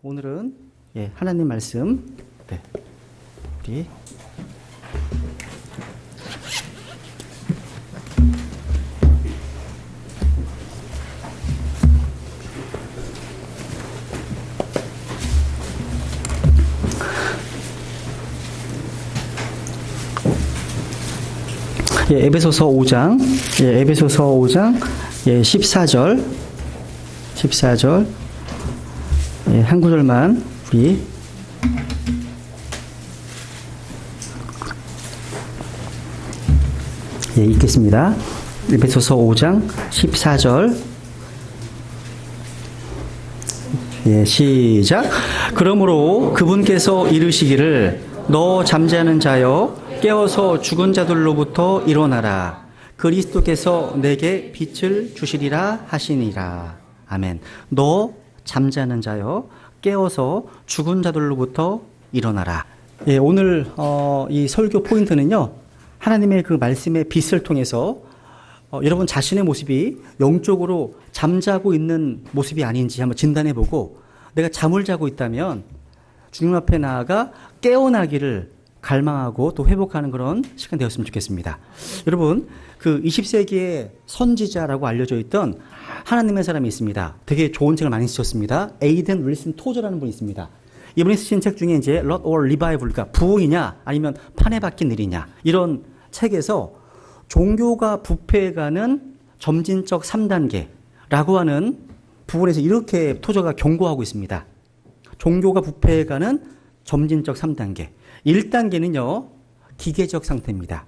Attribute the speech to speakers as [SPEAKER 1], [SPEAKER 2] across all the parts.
[SPEAKER 1] 오늘은 하나님 말씀 우리 에베소서 5장 14절 한 구절만 우리 읽겠습니다. 에베소서 5장 14절 시작. 그러므로 그분께서 이르시기를 너 잠자는 자여 깨어서 죽은 자들로부터 일어나라. 그리스도께서 내게 빛을 주시리라 하시니라. 아멘. 너 잠자는 자여 깨어서 죽은 자들로부터 일어나라. 오늘 이 설교 포인트는요, 하나님의 그 말씀의 빛을 통해서 여러분 자신의 모습이 영적으로 잠자고 있는 모습이 아닌지 한번 진단해보고, 내가 잠을 자고 있다면 주님 앞에 나아가 깨어나기를 갈망하고 또 회복하는 그런 시간 되었으면 좋겠습니다. 여러분, 그 20세기의 선지자라고 알려져 있던 하나님의 사람이 있습니다. 되게 좋은 책을 많이 쓰셨습니다. 에이든 윌슨 토저라는 분이 있습니다. 이분이 쓰신 책 중에 이제 Lot or Revival, 그러니까 부흥이냐 아니면 판에 박힌 일이냐, 이런 책에서 종교가 부패해가는 점진적 3단계라고 하는 부분에서 이렇게 토저가 경고하고 있습니다. 종교가 부패해가는 점진적 3단계. 1단계는요, 기계적 상태입니다.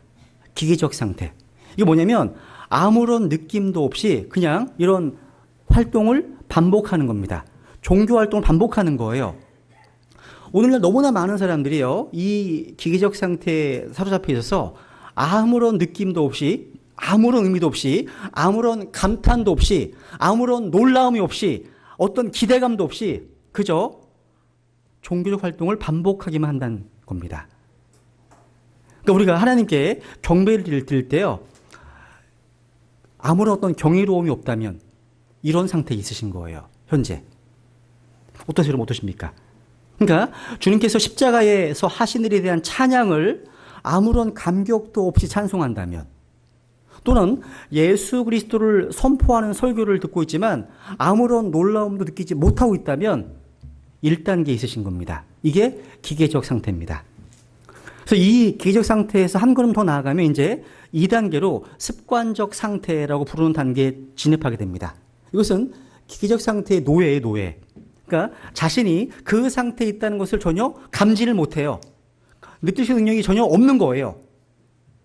[SPEAKER 1] 기계적 상태. 이게 뭐냐면 아무런 느낌도 없이 그냥 이런 활동을 반복하는 겁니다. 종교 활동을 반복하는 거예요. 오늘날 너무나 많은 사람들이요, 이 기계적 상태에 사로잡혀 있어서 아무런 느낌도 없이, 아무런 의미도 없이, 아무런 감탄도 없이, 아무런 놀라움이 없이, 어떤 기대감도 없이 그저 종교적 활동을 반복하기만 한다는 겁니다. 그러니까 우리가 하나님께 경배를 드릴 때요, 아무런 어떤 경이로움이 없다면 이런 상태에 있으신 거예요. 현재. 어떠세요? 여러분 어떠십니까? 그러니까 주님께서 십자가에서 하신 일에 대한 찬양을 아무런 감격도 없이 찬송한다면, 또는 예수 그리스도를 선포하는 설교를 듣고 있지만 아무런 놀라움도 느끼지 못하고 있다면 1단계에 있으신 겁니다. 이게 기계적 상태입니다. 그래서 이 기계적 상태에서 한 걸음 더 나아가면 이제 2단계로 습관적 상태라고 부르는 단계에 진입하게 됩니다. 이것은 기계적 상태의 노예예요, 노예. 그러니까 자신이 그 상태에 있다는 것을 전혀 감지를 못해요. 느끼실 능력이 전혀 없는 거예요.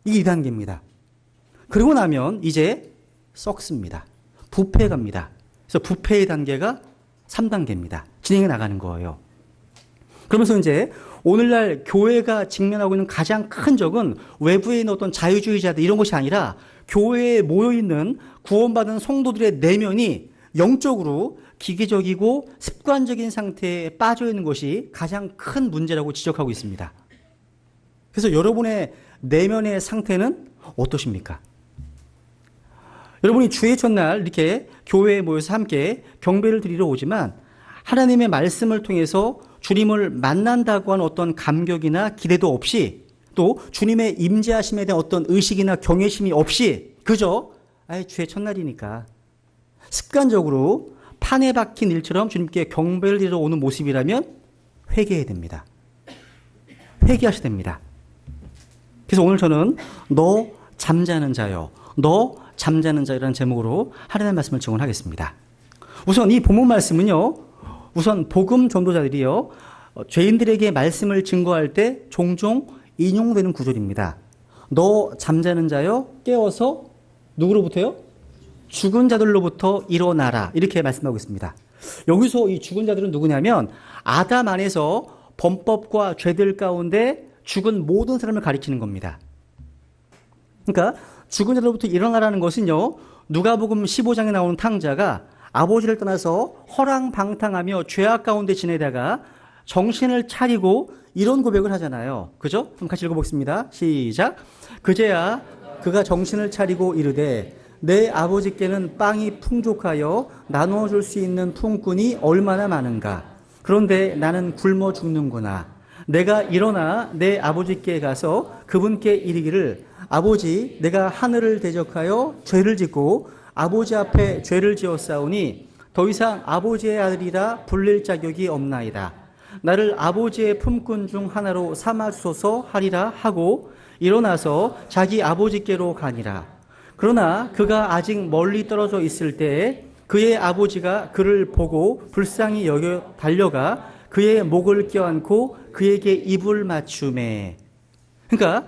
[SPEAKER 1] 이게 2단계입니다. 그러고 나면 이제 썩습니다. 부패해 갑니다. 그래서 부패의 단계가 3단계입니다. 진행해 나가는 거예요. 그러면서 이제 오늘날 교회가 직면하고 있는 가장 큰 적은 외부에 있는 어떤 자유주의자들 이런 것이 아니라 교회에 모여있는 구원받은 성도들의 내면이 영적으로 기계적이고 습관적인 상태에 빠져 있는 것이 가장 큰 문제라고 지적하고 있습니다. 그래서 여러분의 내면의 상태는 어떠십니까? 여러분이 주의 첫날 이렇게 교회에 모여서 함께 경배를 드리러 오지만 하나님의 말씀을 통해서 주님을 만난다고 하는 어떤 감격이나 기대도 없이, 또 주님의 임재하심에 대한 어떤 의식이나 경외심이 없이 그저 주의 첫날이니까 습관적으로 판에 박힌 일처럼 주님께 경배를 드리러 오는 모습이라면 회개해야 됩니다. 회개하셔야 됩니다. 그래서 오늘 저는 너 잠자는 자여, 너 잠자는 자라는 제목으로 하나님의 말씀을 증언하겠습니다. 우선 이 본문 말씀은요, 우선 복음 전도자들이요, 죄인들에게 말씀을 증거할 때 종종 인용되는 구절입니다. 너 잠자는 자여 깨어서 누구로부터요? 죽은 자들로부터 일어나라, 이렇게 말씀하고 있습니다. 여기서 이 죽은 자들은 누구냐면 아담 안에서 범법과 죄들 가운데 죽은 모든 사람을 가리키는 겁니다. 그러니까 죽은 자들로부터 일어나라는 것은요, 누가복음 15장에 나오는 탕자가 아버지를 떠나서 허랑방탕하며 죄악 가운데 지내다가 정신을 차리고 이런 고백을 하잖아요. 그죠? 그럼 같이 읽어보겠습니다. 시작. 그제야 그가 정신을 차리고 이르되 내 아버지께는 빵이 풍족하여 나누어 줄 수 있는 품꾼이 얼마나 많은가. 그런데 나는 굶어 죽는구나. 내가 일어나 내 아버지께 가서 그분께 이르기를 아버지 내가 하늘을 대적하여 죄를 짓고 아버지 앞에 죄를 지었사오니 더 이상 아버지의 아들이라 불릴 자격이 없나이다. 나를 아버지의 품꾼 중 하나로 삼아 주소서 하리라 하고 일어나서 자기 아버지께로 가니라. 그러나 그가 아직 멀리 떨어져 있을 때에 그의 아버지가 그를 보고 불쌍히 여겨 달려가 그의 목을 껴안고 그에게 입을 맞추매. 그러니까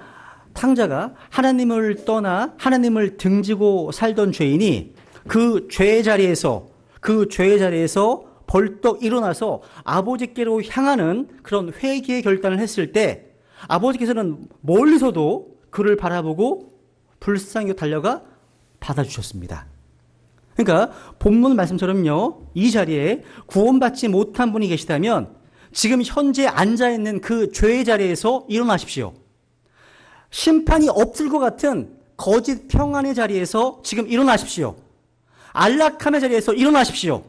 [SPEAKER 1] 탕자가 하나님을 떠나 하나님을 등지고 살던 죄인이 그 죄의 자리에서 벌떡 일어나서 아버지께로 향하는 그런 회개의 결단을 했을 때 아버지께서는 멀리서도 그를 바라보고 불쌍히 달려가 받아주셨습니다. 그러니까 본문 말씀처럼요, 이 자리에 구원받지 못한 분이 계시다면 지금 현재 앉아있는 그 죄의 자리에서 일어나십시오. 심판이 없을 것 같은 거짓 평안의 자리에서 지금 일어나십시오. 안락함의 자리에서 일어나십시오.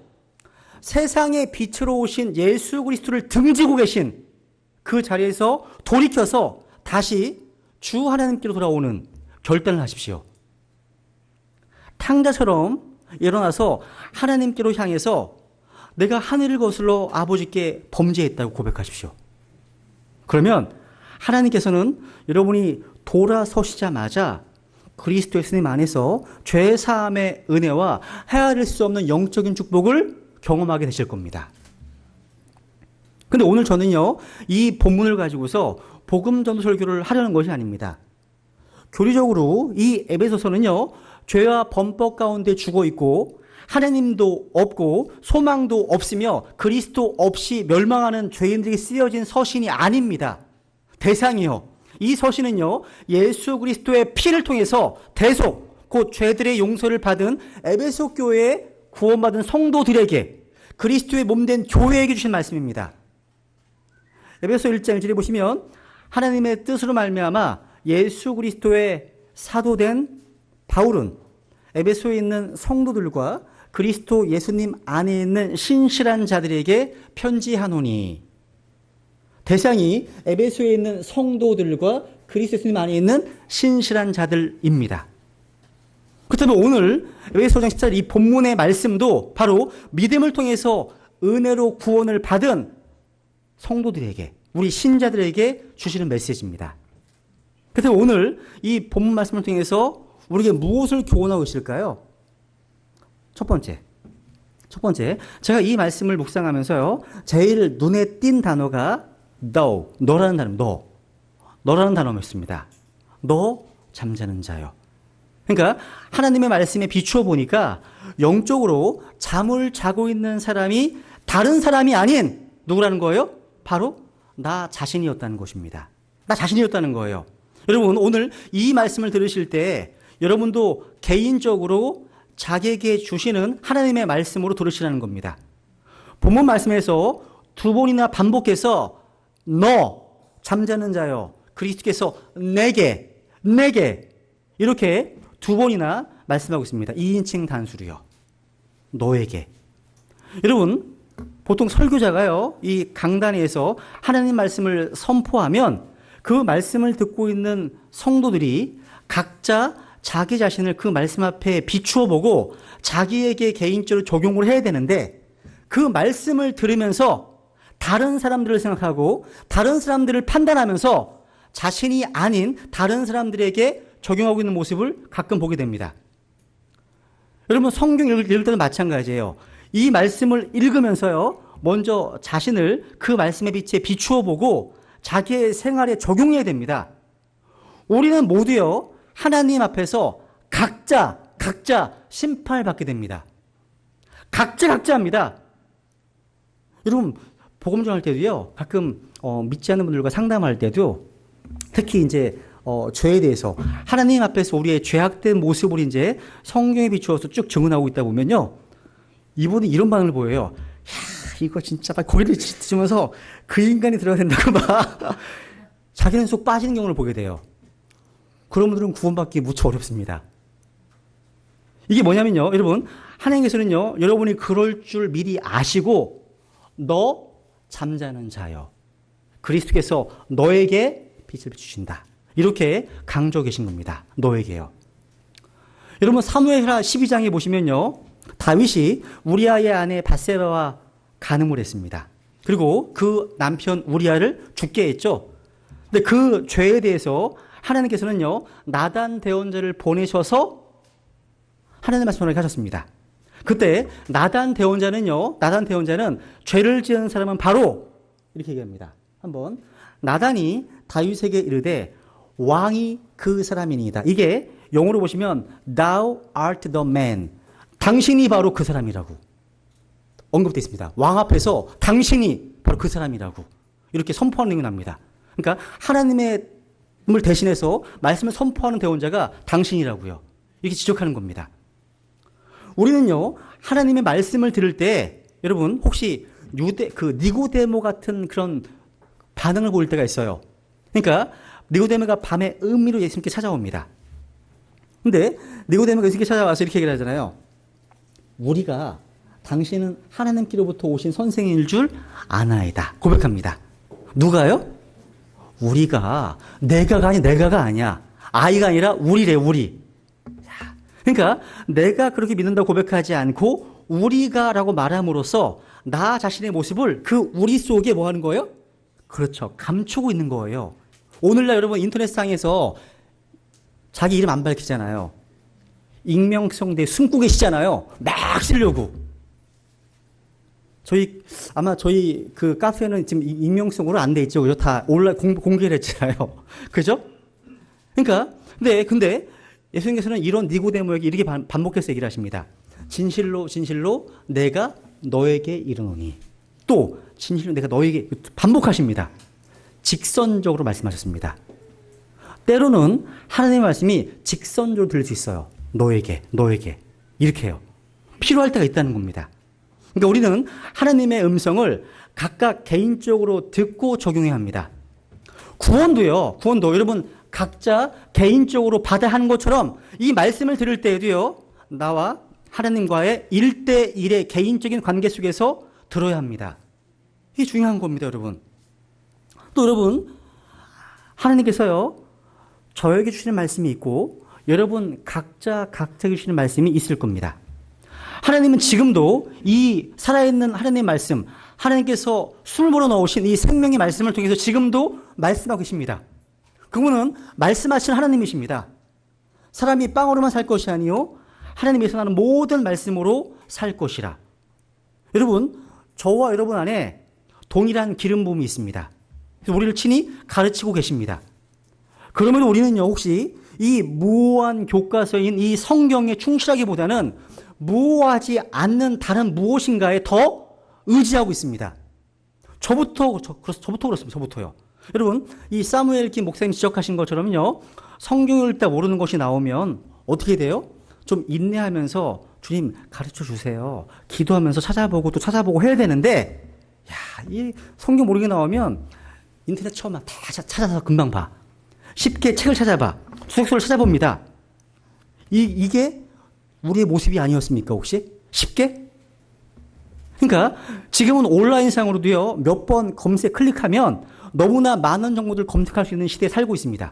[SPEAKER 1] 세상의 빛으로 오신 예수 그리스도를 등지고 계신 그 자리에서 돌이켜서 다시 주 하나님께로 돌아오는 결단을 하십시오. 탕자처럼 일어나서 하나님께로 향해서 내가 하늘을 거슬러 아버지께 범죄했다고 고백하십시오. 그러면 하나님께서는 여러분이 돌아서시자마자 그리스도 예수님 안에서 죄 사함의 은혜와 헤아릴 수 없는 영적인 축복을 경험하게 되실 겁니다. 근데 오늘 저는요, 이 본문을 가지고서 복음 전도 설교를 하려는 것이 아닙니다. 교리적으로 이 에베소서는요, 죄와 범법 가운데 죽어 있고 하나님도 없고 소망도 없으며 그리스도 없이 멸망하는 죄인들이 쓰여진 서신이 아닙니다. 대상이요. 이 서신은요, 예수 그리스도의 피를 통해서 대속, 곧 죄들의 용서를 받은 에베소 교회에 구원받은 성도들에게 그리스도의 몸된 교회에게 주신 말씀입니다. 에베소 1장 1절에 보시면 하나님의 뜻으로 말미암아 예수 그리스도의 사도된 바울은 에베소에 있는 성도들과 그리스도 예수님 안에 있는 신실한 자들에게 편지하노니. 대상이 에베소에 있는 성도들과 그리스도 예수님 안에 있는 신실한 자들입니다. 그렇다면 오늘 에베소장 14절 이 본문의 말씀도 바로 믿음을 통해서 은혜로 구원을 받은 성도들에게, 우리 신자들에게 주시는 메시지입니다. 그래서 오늘 이 본문 말씀을 통해서 우리에게 무엇을 교훈하고 있을까요? 첫 번째, 제가 이 말씀을 묵상하면서요, 제일 눈에 띈 단어가 너라는 단어였습니다. 너 잠자는 자요. 그러니까 하나님의 말씀에 비추어 보니까 영적으로 잠을 자고 있는 사람이 다른 사람이 아닌 누구라는 거예요? 바로 나 자신이었다는 것입니다. 나 자신이었다는 거예요. 여러분, 오늘 이 말씀을 들으실 때 여러분도 개인적으로 자기에게 주시는 하나님의 말씀으로 들으시라는 겁니다. 본문 말씀에서 두 번이나 반복해서 너 잠자는 자여, 그리스도께서 내게 이렇게 두 번이나 말씀하고 있습니다. 2인칭 단수로요. 너에게. 여러분, 보통 설교자가요, 이 강단에서 하나님 말씀을 선포하면 그 말씀을 듣고 있는 성도들이 각자 자기 자신을 그 말씀 앞에 비추어 보고 자기에게 개인적으로 적용을 해야 되는데, 그 말씀을 들으면서 다른 사람들을 생각하고 다른 사람들을 판단하면서 자신이 아닌 다른 사람들에게 적용하고 있는 모습을 가끔 보게 됩니다. 여러분, 성경 읽을 때도 마찬가지예요. 이 말씀을 읽으면서요, 먼저 자신을 그 말씀의 빛에 비추어 보고 자기의 생활에 적용해야 됩니다. 우리는 모두요, 하나님 앞에서 각자 심판을 받게 됩니다. 각자입니다. 여러분, 복음 전할 때도요, 가끔 믿지 않는 분들과 상담할 때도 특히 이제 죄에 대해서 하나님 앞에서 우리의 죄악된 모습을 이제 성경에 비추어서 쭉 증언하고 있다 보면요, 이분이 이런 반응을 보여요. 야, 이거 진짜 막 고개를 찢으면서 그 인간이 들어야 된다고 막 자기는 속 빠지는 경우를 보게 돼요. 그런 분들은 구원받기 무척 어렵습니다. 이게 뭐냐면요, 여러분, 하나님께서는요, 여러분이 그럴 줄 미리 아시고 너 잠자는 자여. 그리스도께서 너에게 빛을 비추신다. 이렇게 강조하고 계신 겁니다. 너에게요. 여러분 사무엘하 12장에 보시면요. 다윗이 우리아의 아내 밧세바와 간음을 했습니다. 그리고 그 남편 우리아를 죽게 했죠. 근데 그 죄에 대해서 하나님께서는요. 나단 대언자를 보내셔서 하나님의 말씀을 하셨습니다. 그때 나단 대언자는 죄를 지은 사람은 바로 이렇게 얘기합니다. 한번 나단이 다윗에게 이르되 왕이 그 사람이니이다. 이게 영어로 보시면 Thou art the man. 당신이 바로 그 사람이라고 언급되어 있습니다. 왕 앞에서 당신이 바로 그 사람이라고 이렇게 선포하는 내용이 납니다. 그러니까 하나님을 대신해서 말씀을 선포하는 대언자가 당신이라고요. 이렇게 지적하는 겁니다. 우리는요 하나님의 말씀을 들을 때 여러분 혹시 니고데모 같은 그런 반응을 보일 때가 있어요. 그러니까 니고데모가 밤에 은미로 예수님께 찾아옵니다. 근데 니고데모가 예수님께 찾아와서 이렇게 얘기를 하잖아요. 우리가 당신은 하나님께로부터 오신 선생일 줄 아나이다. 고백합니다. 누가요? 우리가 내가가 아니야. 아이가 아니라 우리래 우리. 그러니까 내가 그렇게 믿는다고 고백하지 않고 우리가라고 말함으로써 나 자신의 모습을 그 우리 속에 뭐 하는 거예요? 그렇죠. 감추고 있는 거예요. 오늘날 여러분 인터넷상에서 자기 이름 안 밝히잖아요. 익명성대 숨고 계시잖아요. 막 쓰려고. 아마 저희 그 카페는 지금 익명성으로 안 돼 있죠. 그죠? 다 온라인 공개를 했잖아요. 그죠? 그러니까, 근데 예수님께서는 이런 니고데모에게 이렇게 반복해서 얘기를 하십니다. 진실로 내가 너에게 이르노니. 또 진실로 내가 너에게 반복하십니다. 직선적으로 말씀하셨습니다. 때로는 하나님의 말씀이 직선적으로 들릴 수 있어요. 너에게 이렇게 해요. 필요할 때가 있다는 겁니다. 그러니까 우리는 하나님의 음성을 각각 개인적으로 듣고 적용해야 합니다. 구원도 여러분 각자 개인적으로 받아야 하는 것처럼 이 말씀을 들을 때에도요. 나와 하나님과의 1대1의 개인적인 관계 속에서 들어야 합니다. 이게 중요한 겁니다, 여러분. 또 여러분 하나님께서요. 저에게 주시는 말씀이 있고 여러분 각자에게 주시는 말씀이 있을 겁니다. 하나님은 지금도 이 살아있는 하나님의 말씀, 하나님께서 술 불어넣으신 이 생명의 말씀을 통해서 지금도 말씀하고 계십니다. 그분은 말씀하신 하나님이십니다. 사람이 빵으로만 살 것이 아니요 하나님이 예상하는 모든 말씀으로 살 것이라. 여러분 저와 여러분 안에 동일한 기름 부음이 있습니다. 그래서 우리를 친히 가르치고 계십니다. 그러면 우리는요 혹시 이 무오한 교과서인 이 성경에 충실하기보다는 무오하지 않는 다른 무엇인가에 더 의지하고 있습니다. 저부터 그렇습니다. 여러분 이 사무엘 김 목사님 지적하신 것처럼요 성경을 읽다 모르는 것이 나오면 어떻게 돼요? 좀 인내하면서 주님 가르쳐 주세요. 기도하면서 찾아보고 또 찾아보고 해야 되는데 이 성경 모르게 나오면 인터넷 처음 다 찾아서 금방 봐. 쉽게 책을 찾아봐. 주석서를 찾아봅니다. 이게 우리의 모습이 아니었습니까 혹시? 쉽게? 그러니까 지금은 온라인상으로도요 몇 번 검색 클릭하면 너무나 많은 정보들 검색할 수 있는 시대에 살고 있습니다.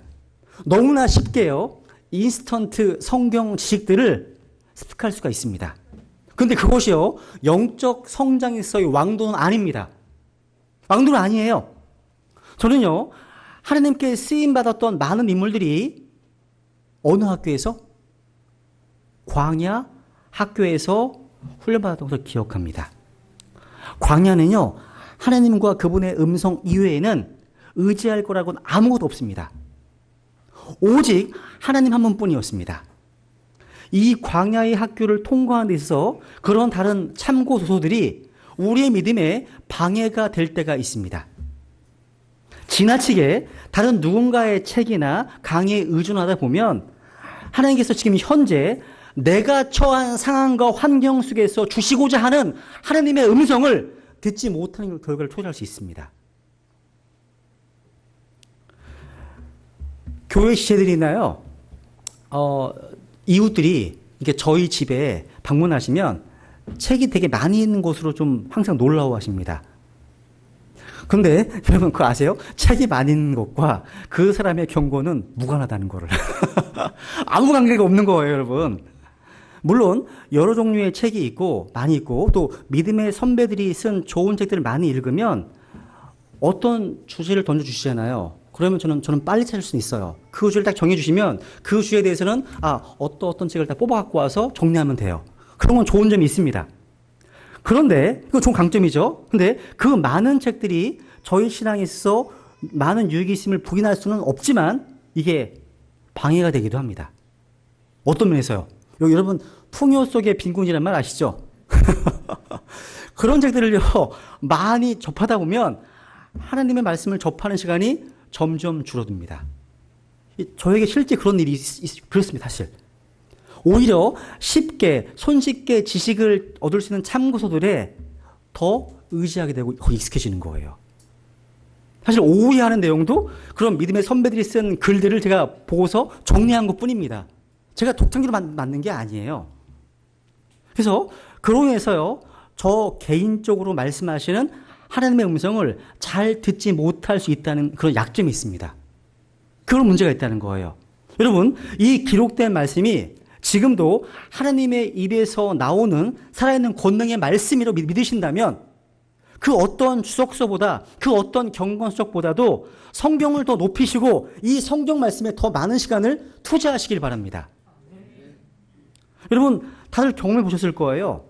[SPEAKER 1] 너무나 쉽게요 인스턴트 성경 지식들을 습득할 수가 있습니다. 그런데 그것이요 영적 성장에서의 왕도는 아닙니다. 왕도는 아니에요. 저는요 하나님께 쓰임받았던 많은 인물들이 어느 학교에서? 광야 학교에서 훈련받았던 것을 기억합니다. 광야는요 하나님과 그분의 음성 이외에는 의지할 거라고는 아무것도 없습니다. 오직 하나님 한 분뿐이었습니다. 이 광야의 학교를 통과하는 데 있어서 그런 다른 참고 도서들이 우리의 믿음에 방해가 될 때가 있습니다. 지나치게 다른 누군가의 책이나 강의에 의존하다 보면 하나님께서 지금 현재 내가 처한 상황과 환경 속에서 주시고자 하는 하나님의 음성을 듣지 못하는 결과를 초래할 수 있습니다. 교회 지체들이나요, 이웃들이 이렇게 저희 집에 방문하시면 책이 되게 많이 있는 곳으로 좀 항상 놀라워 하십니다. 근데 여러분 그거 아세요? 책임 아닌 것과 그 사람의 경고는 무관하다는 거를. 아무 관계가 없는 거예요, 여러분. 물론 여러 종류의 책이 있고 많이 있고 또 믿음의 선배들이 쓴 좋은 책들을 많이 읽으면 어떤 주제를 던져주시잖아요. 그러면 저는 빨리 찾을 수 있어요. 그 주제를 딱 정해주시면 그 주제에 대해서는 어떤 책을 딱 뽑아갖고 와서 정리하면 돼요. 그런 건 좋은 점이 있습니다. 그런데 이거 좋은 강점이죠. 근데 그 많은 책들이 저희 신앙에 있어서 많은 유익이 있음을 부인할 수는 없지만 이게 방해가 되기도 합니다. 어떤 면에서요? 여러분 풍요 속의 빈곤이란 말 아시죠? 그런 책들을요 많이 접하다 보면 하나님의 말씀을 접하는 시간이 점점 줄어듭니다. 저에게 실제 그런 일이 그렇습니다. 사실 오히려 쉽게 손쉽게 지식을 얻을 수 있는 참고서들에 더 의지하게 되고 더 익숙해지는 거예요. 사실 오후에 하는 내용도 그런 믿음의 선배들이 쓴 글들을 제가 보고서 정리한 것뿐입니다. 제가 독창기로 만든 게 아니에요. 그래서 그로 인해서요 저 개인적으로 말씀하시는 하나님의 음성을 잘 듣지 못할 수 있다는 그런 약점이 있습니다. 그런 문제가 있다는 거예요. 여러분 이 기록된 말씀이 지금도 하나님의 입에서 나오는 살아있는 권능의 말씀이라고 믿으신다면 그 어떤 주석서보다 그 어떤 경건수석보다도 성경을 더 높이시고 이 성경 말씀에 더 많은 시간을 투자하시길 바랍니다. 여러분 다들 경험해 보셨을 거예요.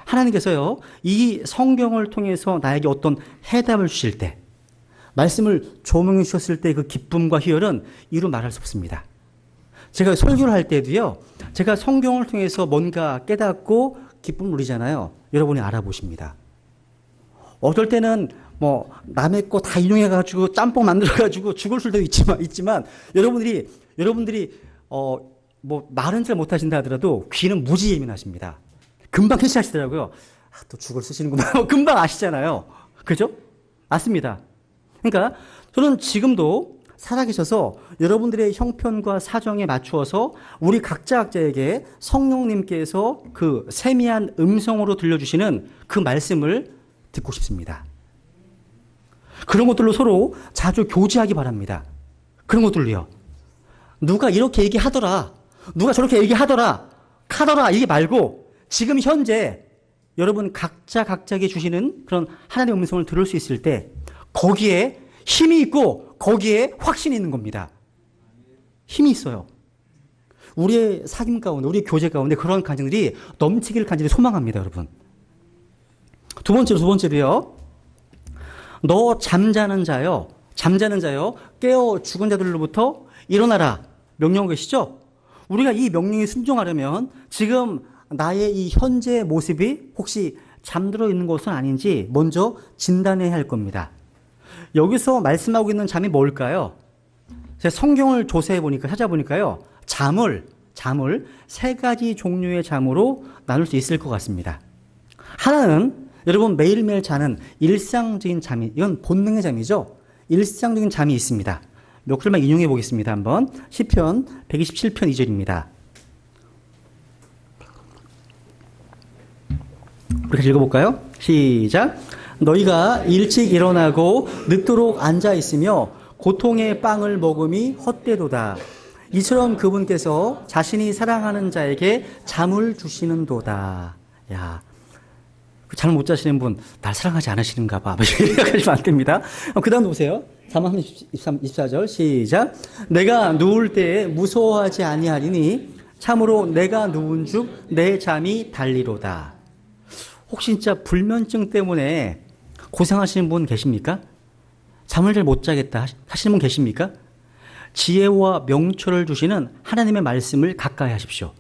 [SPEAKER 1] 하나님께서요 이 성경을 통해서 나에게 어떤 해답을 주실 때 말씀을 조명해 주셨을 때 그 기쁨과 희열은 이루 말할 수 없습니다. 제가 설교를 할 때도요 제가 성경을 통해서 뭔가 깨닫고 기쁨을 누리잖아요. 여러분이 알아보십니다. 어떨 때는 뭐 남의 거 다 인용해가지고 짬뽕 만들어가지고 죽을 수도 있지만 여러분들이 뭐 말은 잘 못하신다 하더라도 귀는 무지 예민하십니다. 금방 캐치하시더라고요. 또 죽을 쓰시는구나. 금방 아시잖아요. 그죠? 맞습니다. 그러니까 저는 지금도 살아계셔서 여러분들의 형편과 사정에 맞추어서 우리 각자에게 성령님께서 그 세미한 음성으로 들려주시는 그 말씀을 듣고 싶습니다. 그런 것들로 서로 자주 교제하기 바랍니다. 그런 것들로요. 누가 이렇게 얘기하더라. 누가 저렇게 얘기하더라. 카더라. 이게 말고 지금 현재 여러분 각자에게 주시는 그런 하나님의 음성을 들을 수 있을 때 거기에 힘이 있고 거기에 확신이 있는 겁니다. 힘이 있어요. 우리의 사귐 가운데, 우리의 교제 가운데 그런 간증들이 넘치기를 간절히 소망합니다, 여러분. 두 번째로요. 너 잠자는 자요, 깨어 죽은 자들로부터 일어나라. 명령하고 계시죠? 우리가 이 명령에 순종하려면 지금 나의 이 현재 모습이 혹시 잠들어 있는 것은 아닌지 먼저 진단해야 할 겁니다. 여기서 말씀하고 있는 잠이 뭘까요? 제가 성경을 찾아보니까요. 잠을 세 가지 종류의 잠으로 나눌 수 있을 것 같습니다. 하나는 여러분 매일매일 자는 일상적인 잠이, 이건 본능의 잠이죠. 일상적인 잠이 있습니다. 몇 줄만 인용해 보겠습니다. 한번 시편 127편 2절입니다. 우리 읽어볼까요? 시작. 너희가 일찍 일어나고 늦도록 앉아 있으며 고통의 빵을 먹음이 헛되도다. 이처럼 그분께서 자신이 사랑하는 자에게 잠을 주시는도다. 야, 잠을 못 자시는 분, 날 사랑하지 않으시는가 봐. 생각하시면 안 됩니다. 그 다음 보세요. 3만 24절 시작. 내가 누울 때에 무서워하지 아니하리니 참으로 내가 누운 즉 내 잠이 달리로다. 혹시 진짜 불면증 때문에 고생하시는 분 계십니까? 잠을 잘 못 자겠다 하시는 분 계십니까? 지혜와 명철을 주시는 하나님의 말씀을 가까이 하십시오.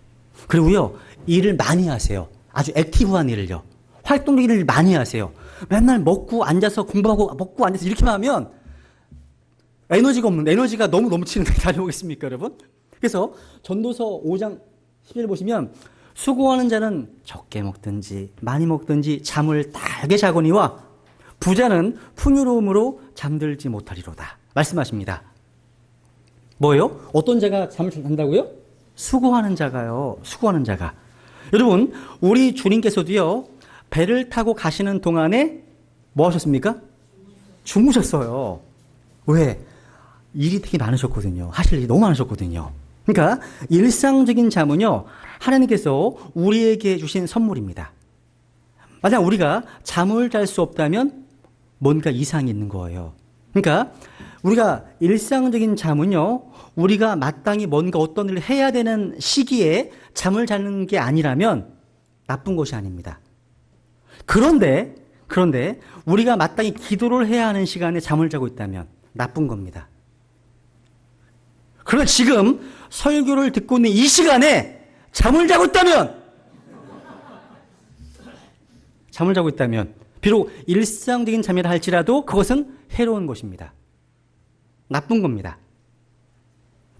[SPEAKER 1] 그리고요, 일을 많이 하세요. 아주 액티브한 일을요. 활동적인 일을 많이 하세요. 맨날 먹고 앉아서 공부하고 먹고 앉아서 이렇게만 하면 에너지가 너무 넘치는데 다녀오겠습니까, 여러분? 그래서 전도서 5장 11절 보시면 수고하는 자는 적게 먹든지 많이 먹든지 잠을 달게 자거니와 부자는 풍요로움으로 잠들지 못하리로다. 말씀하십니다. 뭐예요? 어떤 자가 잠을 잔다고요? 수고하는 자가요. 수고하는 자가. 여러분, 우리 주님께서도요. 배를 타고 가시는 동안에 뭐 하셨습니까? 주무셨어요. 왜? 일이 되게 많으셨거든요. 하실 일이 너무 많으셨거든요. 그러니까 일상적인 잠은요, 하나님께서 우리에게 주신 선물입니다. 만약 우리가 잠을 잘 수 없다면 뭔가 이상이 있는 거예요. 그러니까 우리가 일상적인 잠은요, 우리가 마땅히 뭔가 어떤 일을 해야 되는 시기에 잠을 자는 게 아니라면 나쁜 것이 아닙니다. 그런데 우리가 마땅히 기도를 해야 하는 시간에 잠을 자고 있다면 나쁜 겁니다. 그러나 지금 설교를 듣고 있는 이 시간에 잠을 자고 있다면 비록 일상적인 잠이라 할지라도 그것은 해로운 것입니다. 나쁜 겁니다.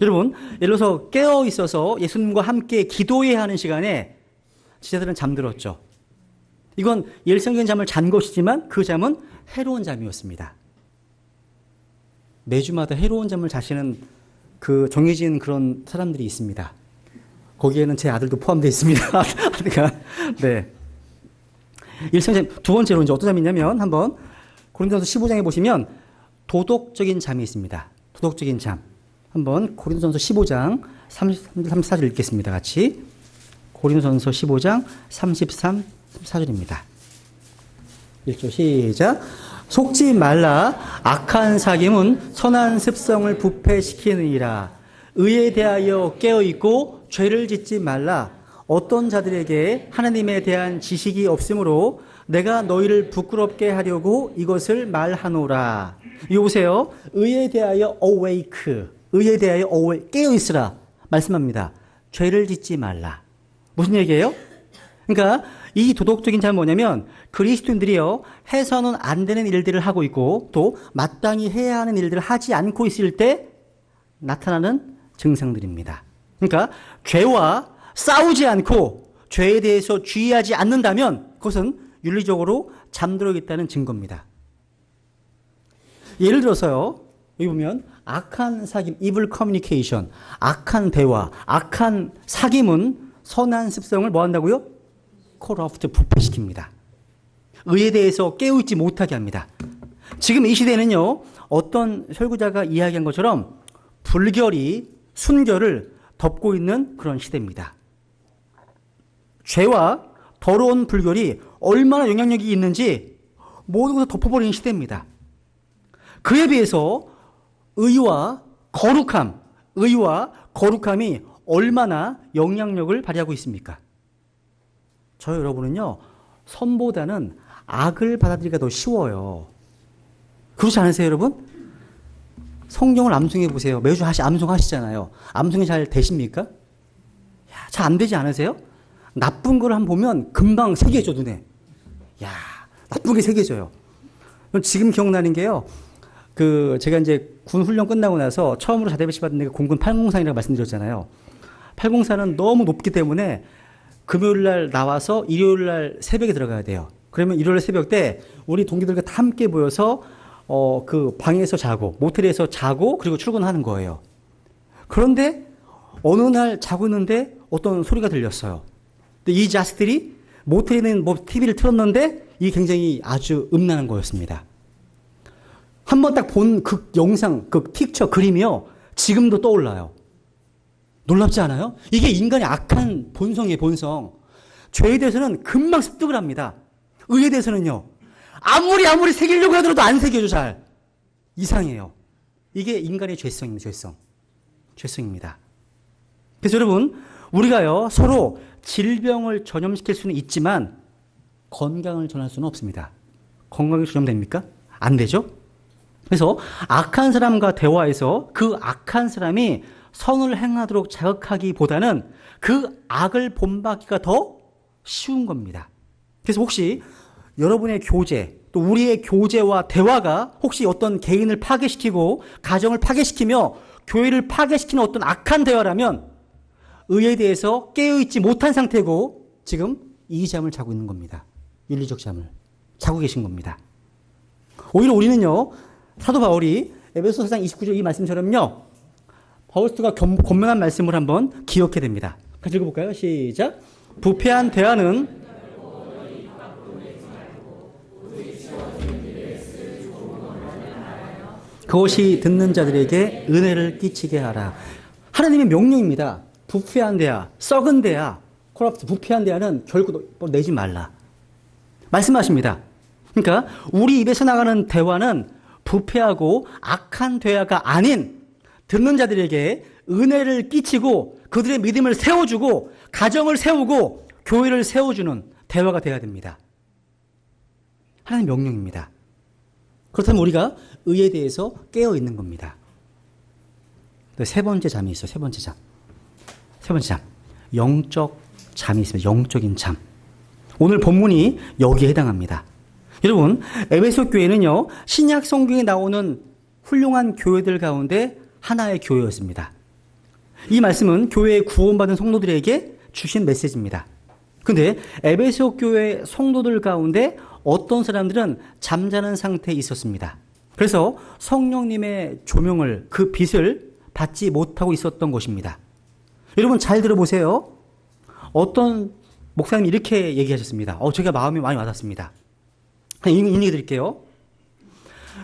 [SPEAKER 1] 여러분, 예를 들어서 깨어 있어서 예수님과 함께 기도해야 하는 시간에 제자들은 잠들었죠. 이건 일상적인 잠을 잔 것이지만 그 잠은 해로운 잠이었습니다. 매주마다 해로운 잠을 자시는 그 정해진 그런 사람들이 있습니다. 거기에는 제 아들도 포함되어 있습니다. 네. 일상잠, 두 번째로 이제 어떤 잠이 있냐면 한번 고린도전서 15장에 보시면 도덕적인 잠이 있습니다. 도덕적인 잠. 한번 고린도전서 15장 33, 34절 읽겠습니다. 같이. 고린도전서 15장 33, 34절입니다. 1절 시작. 속지 말라. 악한 사귐은 선한 습성을 부패시키느니라. 의에 대하여 깨어있고 죄를 짓지 말라. 어떤 자들에게 하나님에 대한 지식이 없으므로 내가 너희를 부끄럽게 하려고 이것을 말하노라. 이거 보세요. 의에 대하여 awake. 의에 대하여 awake. 깨어있으라. 말씀합니다. 죄를 짓지 말라. 무슨 얘기예요? 그러니까 이 도덕적인 잠은 뭐냐면 그리스도인들이요, 해서는 안 되는 일들을 하고 있고 또 마땅히 해야 하는 일들을 하지 않고 있을 때 나타나는 증상들입니다. 그러니까 죄와 싸우지 않고 죄에 대해서 주의하지 않는다면 그것은 윤리적으로 잠들어 있다는 증거입니다. 예를 들어서요, 여기 보면 악한 사귐, evil communication, 악한 대화, 악한 사귐은 선한 습성을 뭐 한다고요? corrupt, 부패시킵니다. 의에 대해서 깨어있지 못하게 합니다. 지금 이 시대는요, 어떤 설교자가 이야기한 것처럼 불결이 순결을 덮고 있는 그런 시대입니다. 죄와 더러운 불결이 얼마나 영향력이 있는지 모두 다 덮어버리는 시대입니다. 그에 비해서 의와 거룩함이 얼마나 영향력을 발휘하고 있습니까? 저 여러분은요, 선보다는 악을 받아들이기가 더 쉬워요. 그렇지 않으세요, 여러분? 성경을 암송해 보세요. 매주 암송하시잖아요. 암송이 잘 되십니까? 잘 안 되지 않으세요? 나쁜 걸 한번 보면 금방 새겨져, 눈에. 야, 나쁜 게 새겨져요. 지금 기억나는 게요, 제가 이제 군 훈련 끝나고 나서 처음으로 자대배치 받은 데가 공군 803이라고 말씀드렸잖아요. 804는 너무 높기 때문에 금요일 날 나와서 일요일 날 새벽에 들어가야 돼요. 그러면 일요일 새벽 때 우리 동기들과 다 함께 모여서 그 방에서 자고, 모텔에서 자고, 그리고 출근하는 거예요. 그런데 어느 날 자고 있는데 어떤 소리가 들렸어요. 근데 이 자식들이 모텔에 있는 TV를 틀었는데 이게 굉장히 아주 음란한 거였습니다. 한번 딱 본 그 영상, 그 픽처, 그림이요, 지금도 떠올라요. 놀랍지 않아요? 이게 인간의 악한 본성이에요, 본성. 죄에 대해서는 금방 습득을 합니다. 의에 대해서는요, 아무리 새기려고 하더라도 안 새겨져, 잘. 이상해요. 이게 인간의 죄성입니다, 죄성입니다. 그래서 여러분, 우리가요, 서로 질병을 전염시킬 수는 있지만 건강을 전할 수는 없습니다. 건강이 전염됩니까? 안 되죠? 그래서 악한 사람과 대화해서 그 악한 사람이 선을 행하도록 자극하기보다는 그 악을 본받기가 더 쉬운 겁니다. 그래서 혹시 여러분의 교제, 또 우리의 교제와 대화가 혹시 어떤 개인을 파괴시키고 가정을 파괴시키며 교회를 파괴시키는 어떤 악한 대화라면 의에 대해서 깨어있지 못한 상태고 지금 이 잠을 자고 있는 겁니다. 윤리적 잠을 자고 계신 겁니다. 오히려 우리는요, 사도 바울이 에베소서 4장 29절 이 말씀처럼요, 바울스가 권면한 말씀을 한번 기억해야 됩니다. 같이 읽어볼까요? 시작. 부패한 대화는 그것이 듣는 자들에게 은혜를 끼치게 하라. 하나님의 명령입니다. 부패한 데야, 썩은 데야, 콜랍스, 부패한 데야는 결국 내지 말라. 말씀하십니다. 그러니까 우리 입에서 나가는 대화는 부패하고 악한 대화가 아닌 듣는 자들에게 은혜를 끼치고 그들의 믿음을 세워주고 가정을 세우고 교회를 세워주는 대화가 되어야 됩니다. 하나님 명령입니다. 그렇다면 우리가 의에 대해서 깨어 있는 겁니다. 세 번째 잠이 있어요. 세 번째 잠. 세 번째 잠. 영적 잠이 있습니다. 영적인 잠. 오늘 본문이 여기에 해당합니다. 여러분, 에베소 교회는요, 신약 성경에 나오는 훌륭한 교회들 가운데 하나의 교회였습니다. 이 말씀은 교회에 구원받은 성도들에게 주신 메시지입니다. 근데 에베소 교회 성도들 가운데 어떤 사람들은 잠자는 상태에 있었습니다. 그래서 성령님의 조명을, 그 빛을 받지 못하고 있었던 것입니다. 여러분 잘 들어보세요. 어떤 목사님이 이렇게 얘기하셨습니다. 제가 마음이 많이 와닿습니다. 인용해 드릴게요.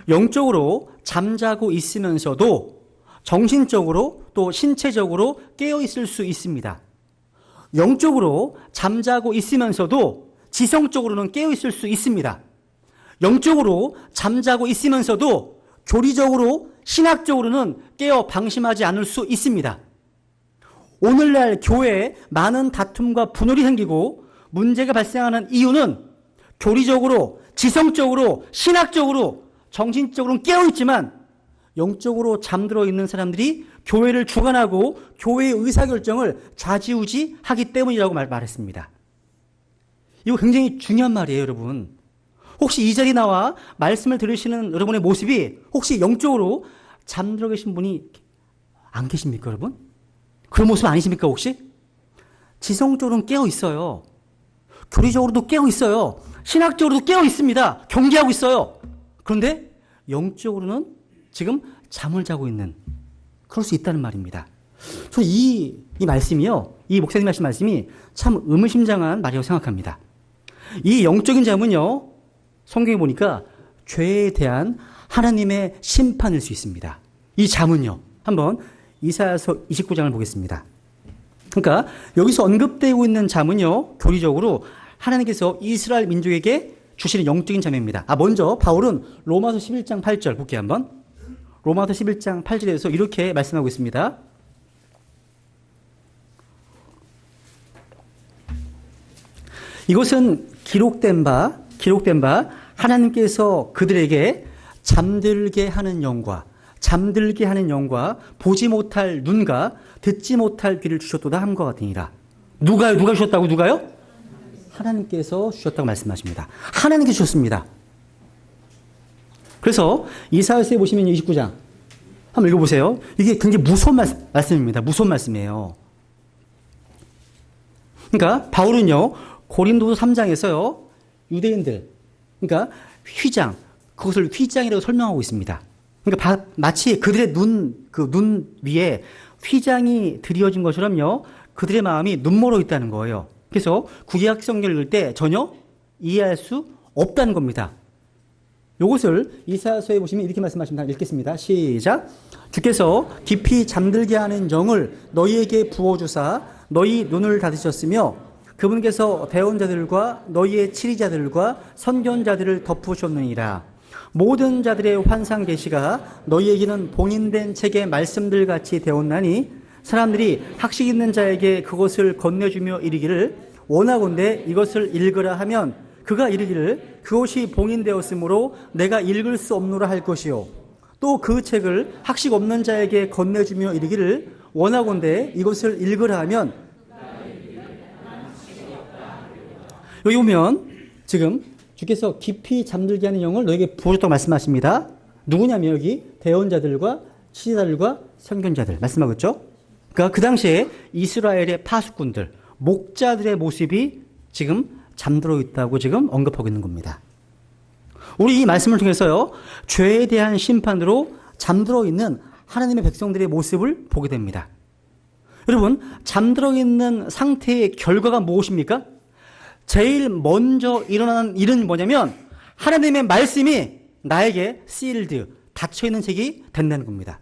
[SPEAKER 1] 영적으로 잠자고 있으면서도 정신적으로 또 신체적으로 깨어 있을 수 있습니다. 영적으로 잠자고 있으면서도 지성적으로는 깨어 있을 수 있습니다. 영적으로 잠자고 있으면서도 교리적으로 신학적으로는 깨어 방심하지 않을 수 있습니다. 오늘날 교회에 많은 다툼과 분열이 생기고 문제가 발생하는 이유는 교리적으로, 지성적으로, 신학적으로, 정신적으로는 깨어있지만 영적으로 잠들어 있는 사람들이 교회를 주관하고 교회의 의사결정을 좌지우지하기 때문이라고 말했습니다. 이거 굉장히 중요한 말이에요, 여러분. 혹시 이 자리에 나와 말씀을 들으시는 여러분의 모습이 혹시 영적으로 잠들어 계신 분이 안 계십니까, 여러분? 그런 모습 아니십니까, 혹시? 지성적으로는 깨어 있어요. 교리적으로도 깨어 있어요. 신학적으로도 깨어 있습니다. 경계하고 있어요. 그런데 영적으로는 지금 잠을 자고 있는, 그럴 수 있다는 말입니다. 저는 이 말씀이요, 이 목사님 하신 말씀이 참 의미심장한 말이라고 생각합니다. 이 영적인 잠은요, 성경에 보니까 죄에 대한 하나님의 심판일 수 있습니다. 이 잠은요, 한번 이사야서 29장을 보겠습니다. 그러니까 여기서 언급되고 있는 잠은요, 교리적으로 하나님께서 이스라엘 민족에게 주시는 영적인 잠입니다. 먼저 바울은 로마서 11장 8절 볼게요, 한번. 로마서 11장 8절에서 이렇게 말씀하고 있습니다. 이것은 기록된 바 하나님께서 그들에게 잠들게 하는 영과 보지 못할 눈과 듣지 못할 귀를 주셨도다 함과 같으니라. 누가 주셨다고? 누가요? 하나님께서 주셨다고 말씀하십니다. 하나님께서 주셨습니다. 그래서 이사야서에 보시면 29장 한번 읽어보세요. 이게 굉장히 무서운 말씀입니다. 무서운 말씀이에요. 그러니까 바울은요, 고린도서 3장에서요, 유대인들, 그러니까 휘장, 그것을 휘장이라고 설명하고 있습니다. 그러니까 마치 그들의 눈 위에 휘장이 드리워진 것처럼요, 그들의 마음이 눈멀어 있다는 거예요. 그래서 구약 성경을 읽을 때 전혀 이해할 수 없다는 겁니다. 이것을 이사야서에 보시면 이렇게 말씀하십니다. 읽겠습니다. 시작. 주께서 깊이 잠들게 하는 영을 너희에게 부어주사 너희 눈을 닫으셨으며 그분께서 대언자들과 너희의 치리자들과 선견자들을 덮으셨느니라. 모든 자들의 환상 계시가 너희에게는 봉인된 책의 말씀들 같이 되었나니 사람들이 학식 있는 자에게 그것을 건네주며 이르기를 원하건대 이것을 읽으라 하면 그가 이르기를 그것이 봉인되었으므로 내가 읽을 수 없노라 할 것이요 또 그 책을 학식 없는 자에게 건네주며 이르기를 원하건대 이것을 읽으라 하면 여기 보면 지금 주께서 깊이 잠들게 하는 영을 너에게 부어줬다고 말씀하십니다. 누구냐면 여기 대언자들과 치리자들과 선견자들 말씀하고 있죠. 그러니까 그 당시에 이스라엘의 파수꾼들, 목자들의 모습이 지금 잠들어 있다고 지금 언급하고 있는 겁니다. 우리 이 말씀을 통해서요, 죄에 대한 심판으로 잠들어 있는 하나님의 백성들의 모습을 보게 됩니다. 여러분, 잠들어 있는 상태의 결과가 무엇입니까? 제일 먼저 일어나는 일은 뭐냐면 하나님의 말씀이 나에게 시일드, 닫혀있는 책이 된다는 겁니다.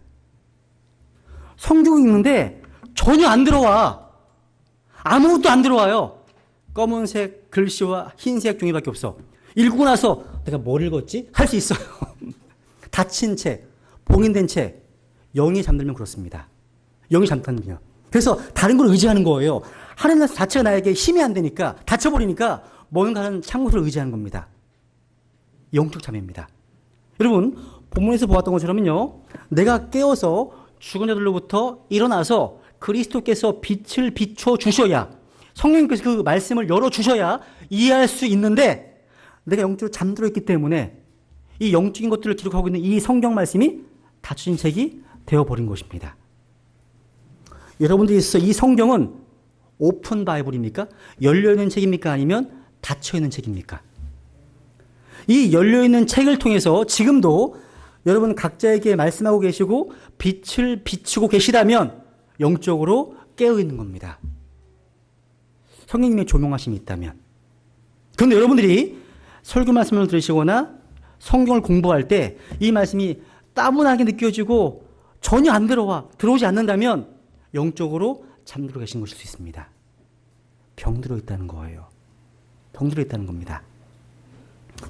[SPEAKER 1] 성경 읽는데 전혀 안 들어와. 아무것도 안 들어와요. 검은색 글씨와 흰색 종이밖에 없어. 읽고 나서 내가 뭘 읽었지? 할 수 있어요. 닫힌 책, 봉인된 책, 영이 잠들면 그렇습니다. 영이 잠들면요. 그래서 다른 걸 의지하는 거예요. 하나님 자체가 나에게 힘이 안 되니까, 닫혀버리니까 뭔가는 참고를 의지하는 겁니다. 영적 잠입니다. 여러분, 본문에서 보았던 것처럼요, 내가 깨어서 죽은 자들로부터 일어나서 그리스도께서 빛을 비춰 주셔야, 성령님께서 그 말씀을 열어주셔야 이해할 수 있는데, 내가 영적으로 잠들어 있기 때문에 이 영적인 것들을 기록하고 있는 이 성경 말씀이 닫혀진 책이 되어버린 것입니다. 여러분들이 있어서 이 성경은 오픈 바이블입니까? 열려있는 책입니까? 아니면 닫혀있는 책입니까? 이 열려있는 책을 통해서 지금도 여러분 각자에게 말씀하고 계시고 빛을 비추고 계시다면 영적으로 깨어있는 겁니다. 성령님의 조명하심이 있다면. 그런데 여러분들이 설교 말씀을 들으시거나 성경을 공부할 때 이 말씀이 따분하게 느껴지고 전혀 안 들어오지 않는다면 영적으로 잠들어 계신 것일 수 있습니다. 병들어 있다는 거예요. 병들어 있다는 겁니다.